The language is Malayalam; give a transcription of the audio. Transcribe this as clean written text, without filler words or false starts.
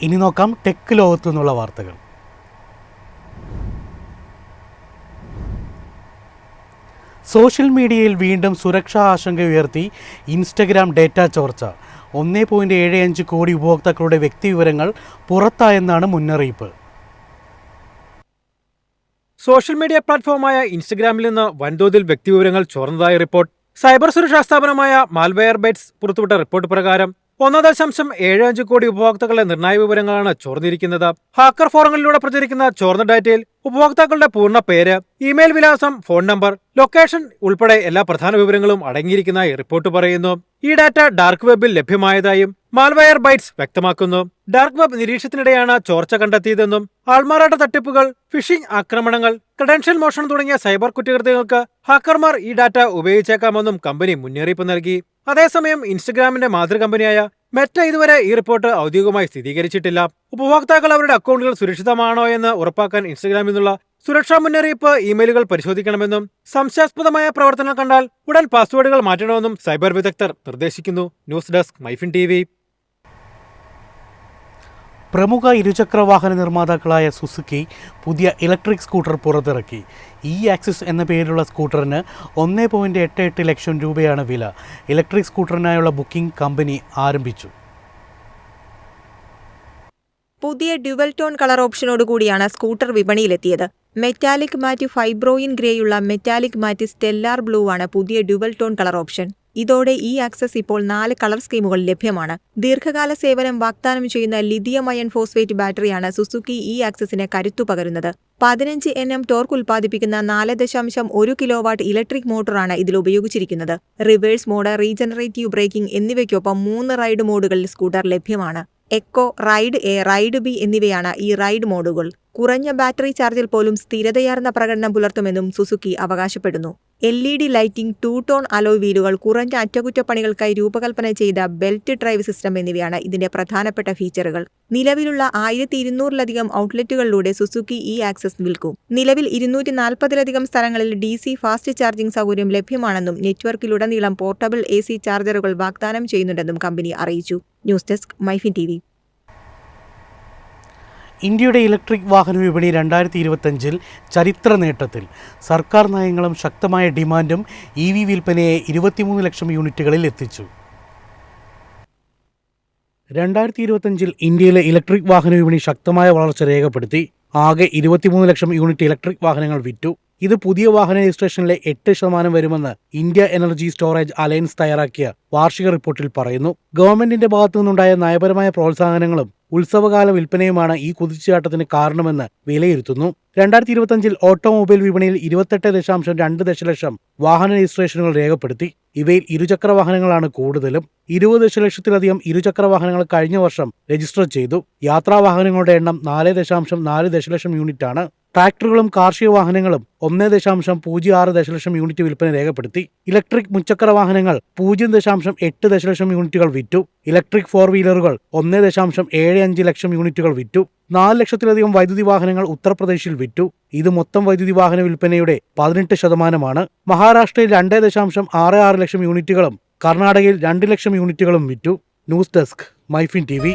ഇനി നോക്കാം ടെക് ലോകത്തു നിന്നുള്ള വാർത്തകൾ. സോഷ്യൽ മീഡിയയിൽ വീണ്ടും സുരക്ഷാ ആശങ്ക ഉയർത്തി ഇൻസ്റ്റഗ്രാം ഡേറ്റ ചോർച്ച. 1.75 കോടി ഉപഭോക്താക്കളുടെ വ്യക്തിവിവരങ്ങൾ പുറത്തായെന്നാണ് മുന്നറിയിപ്പ്. സോഷ്യൽ മീഡിയ പ്ലാറ്റ്ഫോമായ ഇൻസ്റ്റഗ്രാമിൽ നിന്ന് വൻതോതിൽ വ്യക്തിവിവരങ്ങൾ ചോർന്നതായി റിപ്പോർട്ട്. സൈബർ സുരക്ഷാ സ്ഥാപനമായ മാൽവെയർബൈറ്റ്സ് പുറത്തുവിട്ട റിപ്പോർട്ട് പ്രകാരം 1.75 കോടി ഉപഭോക്താക്കളുടെ നിർണായക വിവരങ്ങളാണ് ചോർന്നിരിക്കുന്നത്. ഹാക്കർ ഫോറങ്ങളിലൂടെ പ്രചരിക്കുന്ന ചോർന്ന ഡാറ്റയിൽ ഉപഭോക്താക്കളുടെ പൂർണ്ണ പേര്, ഇമെയിൽ വിലാസം, ഫോൺ നമ്പർ, ലൊക്കേഷൻ ഉൾപ്പെടെ എല്ലാ പ്രധാന വിവരങ്ങളും അടങ്ങിയിരിക്കുന്നതായി റിപ്പോർട്ട് പറയുന്നു. ഈ ഡാറ്റ ഡാർക്ക് വെബിൽ ലഭ്യമായതായും മാൽവെയർബൈറ്റ്സ് വ്യക്തമാക്കുന്നു. ഡാർക്ക് വെബ് നിരീക്ഷണത്തിനിടെയാണ് ചോർച്ച കണ്ടെത്തിയതെന്നും ആൾമാറാട്ട തട്ടിപ്പുകൾ, ഫിഷിംഗ് ആക്രമണങ്ങൾ, ക്രെഡൻഷ്യൽ മോഷണം തുടങ്ങിയ സൈബർ കുറ്റകൃത്യങ്ങൾക്ക് ഹാക്കർമാർ ഈ ഡാറ്റ ഉപയോഗിച്ചേക്കാമെന്നും കമ്പനി മുന്നറിയിപ്പ് നൽകി. അതേസമയം ഇൻസ്റ്റഗ്രാമിന്റെ മാതൃകമ്പനിയായ മെറ്റ ഇതുവരെ ഈ റിപ്പോർട്ട് ഔദ്യോഗികമായി സ്ഥിരീകരിച്ചിട്ടില്ല. ഉപഭോക്താക്കൾ അവരുടെ അക്കൗണ്ടുകൾ സുരക്ഷിതമാണോ എന്ന് ഉറപ്പാക്കാൻ ഇൻസ്റ്റഗ്രാമിൽ നിന്നുള്ള സുരക്ഷാ മുന്നറിയിപ്പ് ഇമെയിലുകൾ പരിശോധിക്കണമെന്നും സംശയാസ്പദമായ പ്രവർത്തനം കണ്ടാൽ ഉടൻ പാസ്വേഡുകൾ മാറ്റണമെന്നും സൈബർ വിദഗ്ധർ നിർദ്ദേശിക്കുന്നു. News desk MyFin TV. പ്രമുഖ ഇരുചക്ര വാഹന നിർമ്മാതാക്കളായ സുസുക്കി പുതിയ ഇലക്ട്രിക് സ്കൂട്ടർ പുറത്തിറക്കി. ആക്സിസ് എന്ന പേരിലുള്ള സ്കൂട്ടറിന് 1.88 ലക്ഷം രൂപയാണ് വില. ഇലക്ട്രിക് സ്കൂട്ടറിനായുള്ള ബുക്കിംഗ് കമ്പനി ആരംഭിച്ചു. പുതിയ ഡ്യുവൽ ടോൺ കളർ ഓപ്ഷനോടുകൂടിയാണ് സ്കൂട്ടർ വിപണിയിലെത്തിയത്. മെറ്റാലിക് മാറ്റ് ഫൈബ്രോയിൻ ഗ്രേയുള്ള മെറ്റാലിക് മാറ്റ് സ്റ്റെല്ലാർ ബ്ലൂ ആണ് പുതിയ ഡ്യുവൽ ടോൺ കളർ ഓപ്ഷൻ. ഇതോടെ ആക്സസ് ഇപ്പോൾ 4 കളർ സ്കീമുകൾ ലഭ്യമാണ്. ദീർഘകാല സേവനം വാഗ്ദാനം ചെയ്യുന്ന ലിഥിയം അയൺ ഫോസ്ഫേറ്റ് ബാറ്ററിയാണ് സുസുക്കി ആക്സസിന് കരുത്തു പകരുന്നത്. 15 Nm ടോർക്ക് ഉൽപ്പാദിപ്പിക്കുന്ന 4.1 കിലോവാട്ട് ഇലക്ട്രിക് മോട്ടോറാണ് ഇതിൽ ഉപയോഗിച്ചിരിക്കുന്നത്. റിവേഴ്സ് മോഡ്, റീജനറേറ്റീവ് ബ്രേക്കിംഗ് എന്നിവയ്ക്കൊപ്പം 3 റൈഡ് മോഡുകളിൽ സ്കൂട്ടർ ലഭ്യമാണ്. Eco, ride A, ride B എന്നിവയാണ് ഈ റൈഡ് മോഡുകൾ. കുറഞ്ഞ ബാറ്ററി ചാർജിൽ പോലും സ്ഥിരതയാർന്ന പ്രകടനം പുലർത്തുമെന്നും സുസുക്കി അവകാശപ്പെടുന്നു. LED ലൈറ്റിംഗ്, 2 ടോൺ അലോയ് വീലുകൾ, കുറഞ്ഞ അറ്റകുറ്റപ്പണികൾക്കായി രൂപകൽപ്പന ചെയ്ത ബെൽറ്റ് ഡ്രൈവ് സിസ്റ്റം എന്നിവയാണ് ഇതിന്റെ പ്രധാനപ്പെട്ട ഫീച്ചറുകൾ. നിലവിലുള്ള 1200-ലധികം ഔട്ട്ലെറ്റുകളിലൂടെ സുസുക്കി ആക്സസ് വിൽക്കും. നിലവിൽ 240-ലധികം സ്ഥലങ്ങളിൽ DC ഫാസ്റ്റ് ചാർജിംഗ് സൗകര്യം ലഭ്യമാണെന്നും നെറ്റ്വർക്കിലുടനീളം പോർട്ടബിൾ AC ചാർജറുകൾ വാഗ്ദാനം ചെയ്യുന്നുണ്ടെന്നും കമ്പനി അറിയിച്ചു. News desk MyFin TV. ഇന്ത്യയുടെ ഇലക്ട്രിക് വാഹന വിപണി 2025-ൽ ചരിത്ര നേട്ടത്തിൽ. സർക്കാർ നയങ്ങളും ശക്തമായ ഡിമാൻഡും EV വിൽപ്പനയെ 23 ലക്ഷം യൂണിറ്റുകളിൽ എത്തിച്ചു. 2025-ൽ ഇന്ത്യയിലെ ഇലക്ട്രിക് വാഹന വിപണി ശക്തമായ വളർച്ച രേഖപ്പെടുത്തി. ആകെ 23 ലക്ഷം യൂണിറ്റ് ഇലക്ട്രിക് വാഹനങ്ങൾ വിറ്റു. ഇത് പുതിയ വാഹന രജിസ്ട്രേഷനിലെ 8% വരുമെന്ന് ഇന്ത്യ എനർജി സ്റ്റോറേജ് അലയൻസ് തയ്യാറാക്കിയ വാർഷിക റിപ്പോർട്ടിൽ പറയുന്നു. ഗവൺമെന്റിന്റെ ഭാഗത്തുനിന്നുണ്ടായ നയപരമായ പ്രോത്സാഹനങ്ങളും ഉത്സവകാല വിൽപ്പനയുമാണ് ഈ കുതിച്ചുചാട്ടത്തിന് കാരണമെന്ന് വിലയിരുത്തുന്നു. 2025-ൽ ഓട്ടോമൊബൈൽ വിപണിയിൽ 28.2 ദശലക്ഷം വാഹന രജിസ്ട്രേഷനുകൾ രേഖപ്പെടുത്തി. ഇവയിൽ ഇരുചക്ര വാഹനങ്ങളാണ് കൂടുതലും. 20 ദശലക്ഷത്തിലധികം ഇരുചക്ര വാഹനങ്ങൾ കഴിഞ്ഞ വർഷം രജിസ്റ്റർ ചെയ്തു. യാത്രാ വാഹനങ്ങളുടെ എണ്ണം 4.4 ദശലക്ഷം യൂണിറ്റാണ്. ട്രാക്ടറുകളും കാർഷിക വാഹനങ്ങളും 1.06 ദശലക്ഷം യൂണിറ്റ് വിൽപ്പന രേഖപ്പെടുത്തി. ഇലക്ട്രിക് മുച്ചക്ര വാഹനങ്ങൾ 0.8 ദശലക്ഷം യൂണിറ്റുകൾ വിറ്റു. ഇലക്ട്രിക് 4 വീലറുകൾ 1.75 ലക്ഷം യൂണിറ്റുകൾ വിറ്റു. 4 ലക്ഷത്തിലധികം വൈദ്യുതി വാഹനങ്ങൾ ഉത്തർപ്രദേശിൽ വിറ്റു. ഇത് മൊത്തം വൈദ്യുതി വാഹന വിൽപ്പനയുടെ 18%. മഹാരാഷ്ട്രയിൽ 2.66 ലക്ഷം യൂണിറ്റുകളും കർണാടകയിൽ 2 ലക്ഷം യൂണിറ്റുകളും വിറ്റു. News desk MyFin TV.